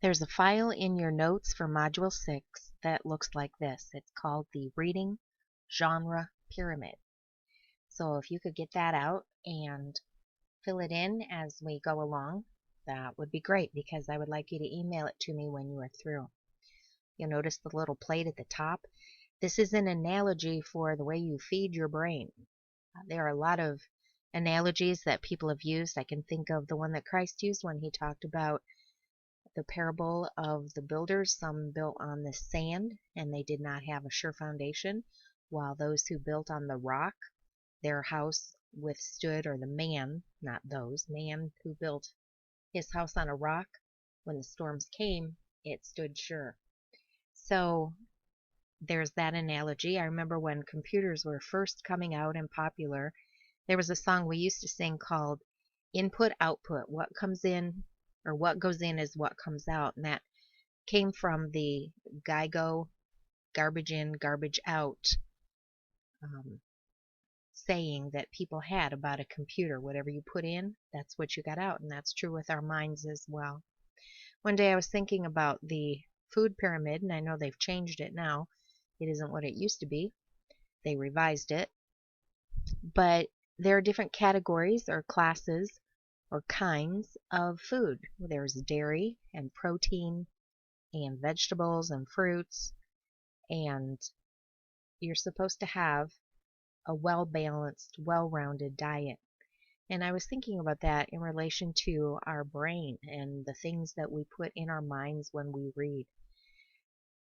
There's a file in your notes for Module 6 that looks like this. It's called the Reading Genre Pyramid. So if you could get that out and fill it in as we go along, that would be great because I would like you to email it to me when you are through. You'll notice the little plate at the top. This is an analogy for the way you feed your brain. There are a lot of analogies that people have used. I can think of the one that Christ used when he talked about the parable of the builders. Some built on the sand and they did not have a sure foundation, while those who built on the rock, their house withstood, or the man, not those, man who built his house on a rock, when the storms came, it stood sure. So there's that analogy. I remember when computers were first coming out and popular, there was a song we used to sing called Input Output. What comes in, or what goes in is what comes out. And that came from the GIGO, garbage in, garbage out saying that people had about a computer. Whatever you put in, that's what you got out. And that's true with our minds as well. One day I was thinking about the food pyramid, and I know they've changed it now. It isn't what it used to be. They revised it. But there are different categories or classes or kinds of food. There's dairy and protein and vegetables and fruits, and you're supposed to have a well-balanced, well-rounded diet. And I was thinking about that in relation to our brain and the things that we put in our minds when we read.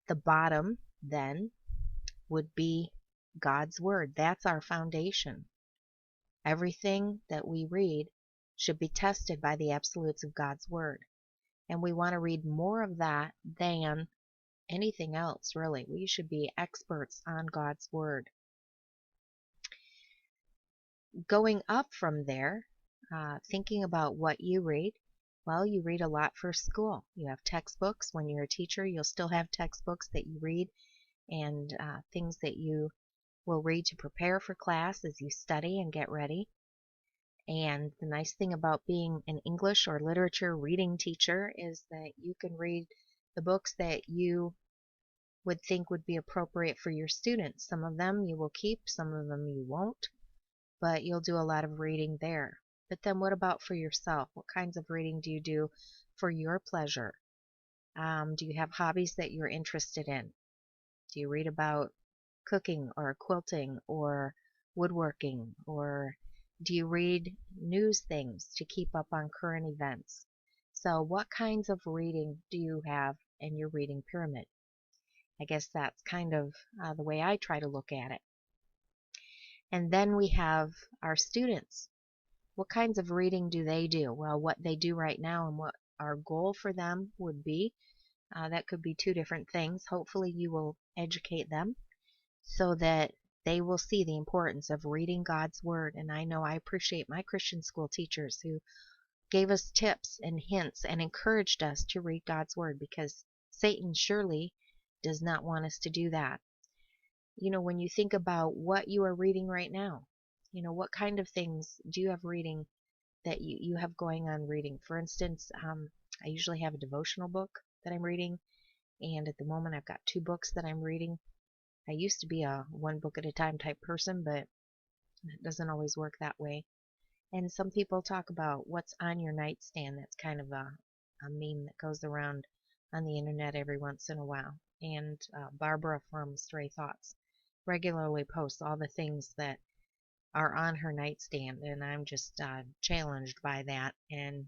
The bottom, then, would be God's Word. That's our foundation. Everything that we read should be tested by the absolutes of God's Word. And we want to read more of that than anything else, really. We should be experts on God's Word. Going up from there, thinking about what you read, well, you read a lot for school. You have textbooks. When you're a teacher, you'll still have textbooks that you read and things that you will read to prepare for class as you study and get ready. And the nice thing about being an English or literature reading teacher is that you can read the books that you would think would be appropriate for your students. Some of them you will keep, some of them you won't, but you'll do a lot of reading there. But then what about for yourself? What kinds of reading do you do for your pleasure? Do you have hobbies that you're interested in? Do you read about cooking or quilting or woodworking, or do you read news things to keep up on current events? So what kinds of reading do you have in your reading pyramid? I guess that's kind of the way I try to look at it. And then we have our students. What kinds of reading do they do? Well, what they do right now and what our goal for them would be, that could be two different things. Hopefully you will educate them so that they will see the importance of reading God's Word. And I know I appreciate my Christian school teachers who gave us tips and hints and encouraged us to read God's Word, because Satan surely does not want us to do that. You know, when you think about what you are reading right now, you know, what kind of things do you have reading that you have going on reading? For instance, I usually have a devotional book that I'm reading, and at the moment I've got 2 books that I'm reading. I used to be a one book at a time type person, but it doesn't always work that way. And some people talk about what's on your nightstand. That's kind of a meme that goes around on the internet every once in a while. And Barbara from Stray Thoughts regularly posts all the things that are on her nightstand, and I'm just challenged by that, and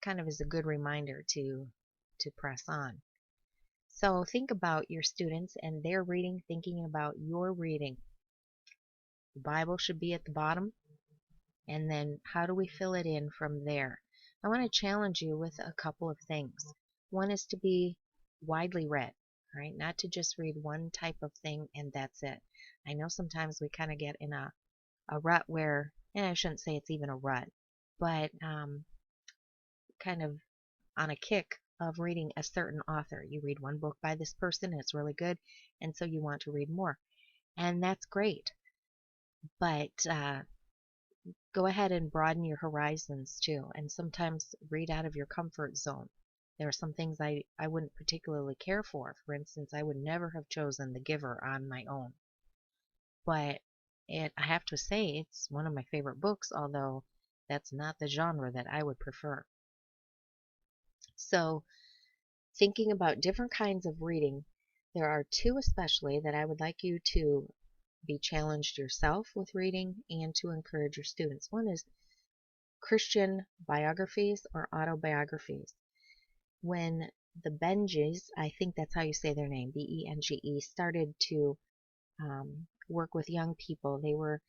kind of is a good reminder to press on. So think about your students and their reading, thinking about your reading. The Bible should be at the bottom, and then how do we fill it in from there? I want to challenge you with a couple of things. One is to be widely read, right? Not to just read one type of thing and that's it. I know sometimes we kind of get in a rut where, and I shouldn't say it's even a rut, but kind of on a kick of reading a certain author. You read one book by this person and it's really good, and so you want to read more. And that's great. But go ahead and broaden your horizons too, and sometimes read out of your comfort zone. There are some things I wouldn't particularly care for. For instance, I would never have chosen The Giver on my own. But I have to say, it's one of my favorite books, although that's not the genre that I would prefer. So, thinking about different kinds of reading, there are two especially that I would like you to be challenged yourself with reading and to encourage your students. One is Christian biographies or autobiographies. When the Benges, I think that's how you say their name, Benge, started to work with young people, they were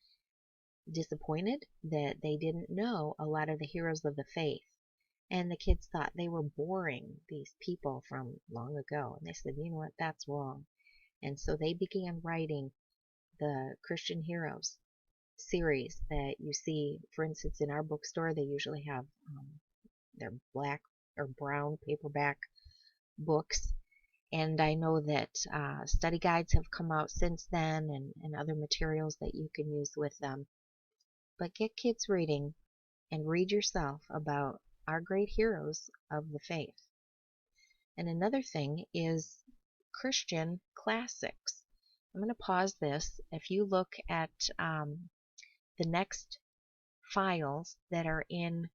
disappointed that they didn't know a lot of the heroes of the faith. And the kids thought they were boring, these people from long ago. And they said, you know what, that's wrong. And so they began writing the Christian heroes series that you see, for instance, in our bookstore. They usually have their black or brown paperback books. And I know that study guides have come out since then, and other materials that you can use with them. But get kids reading and read yourself about our great heroes of the faith. And another thing is Christian classics. I'm going to pause this. If you look at the next files that are in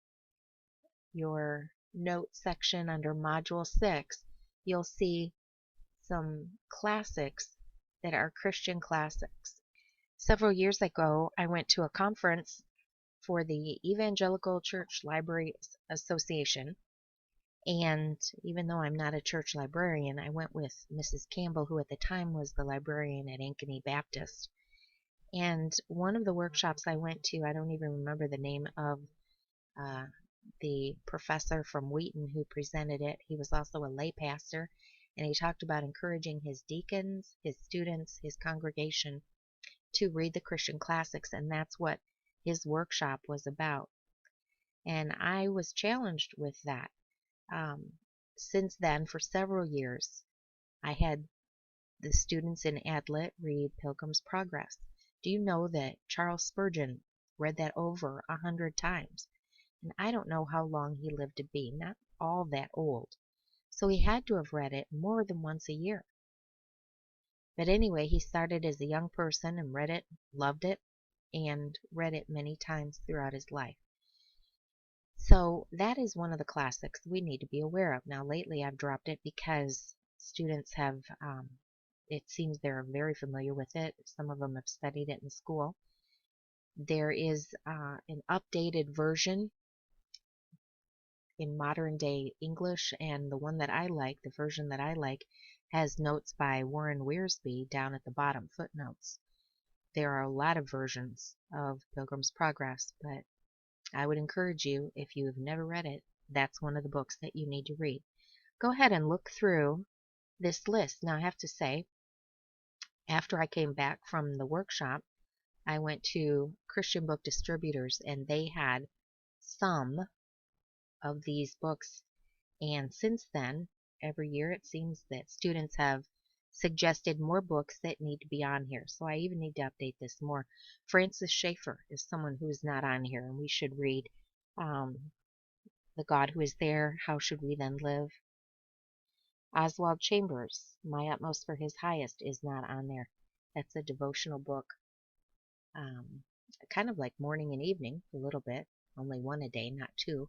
your notes section under Module 6, you'll see some classics that are Christian classics. Several years ago, I went to a conference for the Evangelical Church Library Association, and even though I'm not a church librarian, I went with Mrs. Campbell, who at the time was the librarian at Ankeny Baptist. And one of the workshops I went to, I don't even remember the name of the professor from Wheaton who presented it. He was also a lay pastor, and he talked about encouraging his deacons, his students, his congregation to read the Christian classics, and that's what his workshop was about. And I was challenged with that. Since then, for several years, I had the students in Adlet read Pilgrim's Progress. Do you know that Charles Spurgeon read that over 100 times? And I don't know how long he lived to be, not all that old. So he had to have read it more than once a year. But anyway, he started as a young person and read it, loved it, and read it many times throughout his life. So that is one of the classics we need to be aware of. Now lately I've dropped it because students have, it seems they're very familiar with it. Some of them have studied it in school. There is an updated version in modern day English, and the one that I like, the version that I like, has notes by Warren Wiersbe down at the bottom, footnotes. There are a lot of versions of Pilgrim's Progress, but I would encourage you, if you have never read it, that's one of the books that you need to read. Go ahead and look through this list. Now I have to say, after I came back from the workshop, I went to Christian Book Distributors, and they had some of these books. And since then, every year it seems that students have suggested more books that need to be on here. So I even need to update this more. Francis Schaeffer is someone who is not on here, and we should read The God Who Is There, How Should We Then Live? Oswald Chambers, My Utmost for His Highest, is not on there. That's a devotional book, kind of like morning and evening, a little bit, only one a day, not two.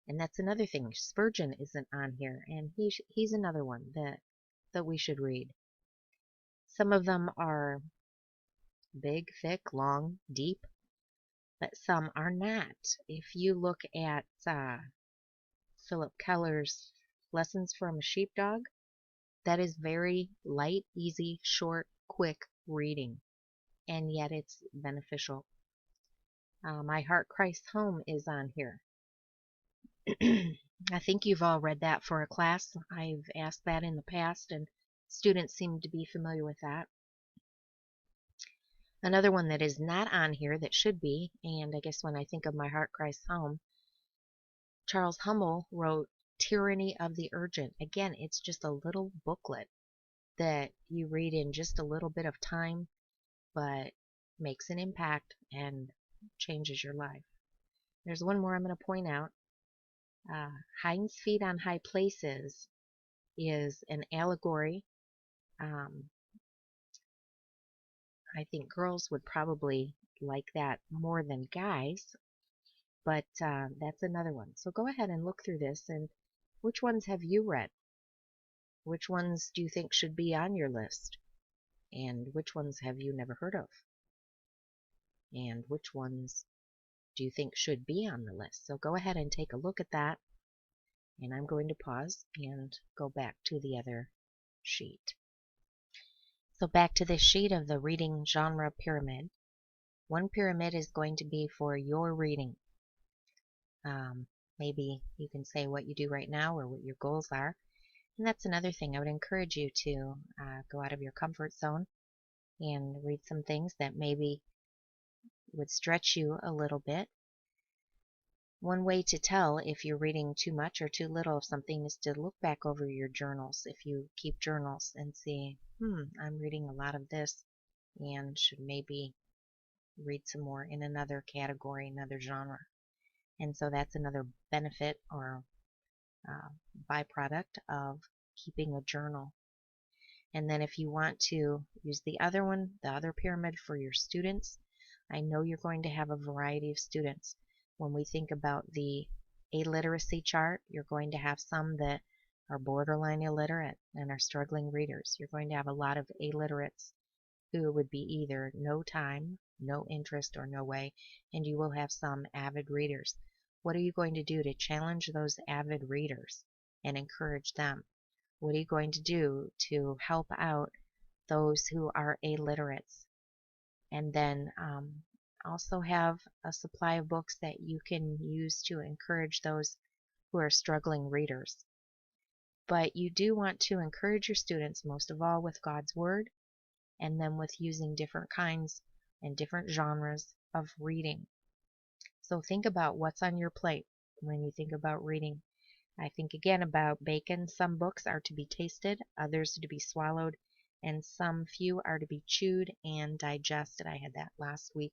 And that's another thing. Spurgeon isn't on here, and he's another one that we should read. Some of them are big, thick, long, deep, but some are not. If you look at Philip Keller's Lessons from a Sheepdog, that is very light, easy, short, quick reading, and yet it's beneficial. My Heart Christ Home is on here. I think you've all read that for a class. I've asked that in the past, and students seem to be familiar with that. Another one that is not on here that should be, and I guess when I think of My Heart Christ Home, Charles Hummel wrote Tyranny of the Urgent. Again, it's just a little booklet that you read in just a little bit of time, but makes an impact and changes your life. There's one more I'm going to point out. Hind's feet on high places is an allegory. Um, I think girls would probably like that more than guys, but that's another one. So go ahead and look through this, and which ones have you read? Which ones do you think should be on your list? And which ones have you never heard of? And which ones do you think should be on the list? So go ahead and take a look at that, and I'm going to pause and go back to the other sheet. So back to this sheet of the reading genre pyramid. One pyramid is going to be for your reading. Maybe you can say what you do right now or what your goals are. And that's another thing. I would encourage you to go out of your comfort zone and read some things that maybe would stretch you a little bit. One way to tell if you're reading too much or too little of something is to look back over your journals. If you keep journals and see, I'm reading a lot of this and should maybe read some more in another category, another genre. And so that's another benefit or byproduct of keeping a journal. And then if you want to use the other one, the other pyramid for your students, I know you're going to have a variety of students. When we think about the illiteracy chart, you're going to have some that are borderline illiterate and are struggling readers. You're going to have a lot of illiterates who would be either no time, no interest, or no way, and you will have some avid readers. What are you going to do to challenge those avid readers and encourage them? What are you going to do to help out those who are illiterates? And then also have a supply of books that you can use to encourage those who are struggling readers. But you do want to encourage your students most of all with God's Word, and then with using different kinds and different genres of reading. So think about what's on your plate when you think about reading. I think again about bacon. Some books are to be tasted, others to be swallowed, and some few are to be chewed and digested. I had that last week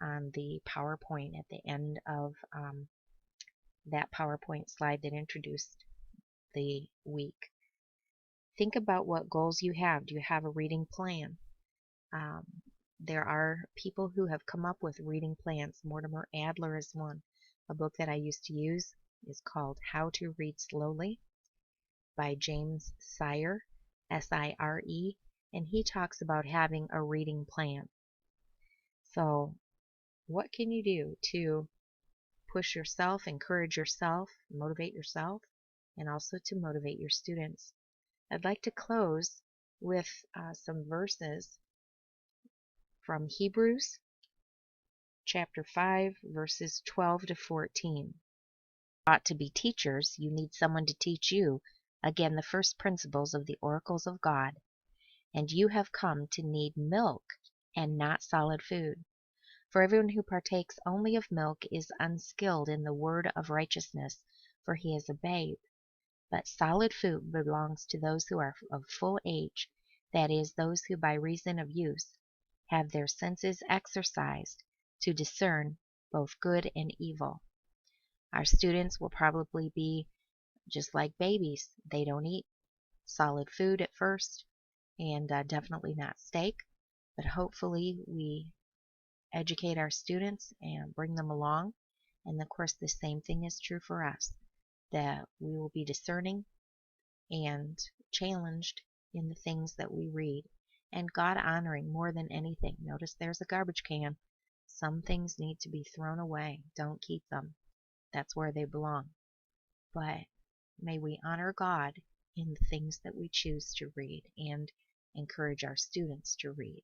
on the PowerPoint at the end of that PowerPoint slide that introduced the week. Think about what goals you have. Do you have a reading plan? There are people who have come up with reading plans. Mortimer Adler is one. A book that I used to use is called How to Read Slowly by James Sire, S-I-R-E, and he talks about having a reading plan. So what can you do to push yourself, encourage yourself, motivate yourself, and also to motivate your students? I'd like to close with some verses from Hebrews chapter 5, verses 12 to 14. Ought to be teachers, you need someone to teach you, again, the first principles of the oracles of God. And you have come to need milk and not solid food. For everyone who partakes only of milk is unskilled in the word of righteousness, for he is a babe. But solid food belongs to those who are of full age, that is, those who by reason of use have their senses exercised to discern both good and evil. Our students will probably be just like babies. They don't eat solid food at first, and definitely not steak, but hopefully we educate our students and bring them along. And of course the same thing is true for us, that we will be discerning and challenged in the things that we read, and God honoring more than anything. Notice there's a garbage can. Some things need to be thrown away. Don't keep them. That's where they belong. But may we honor God in the things that we choose to read and encourage our students to read.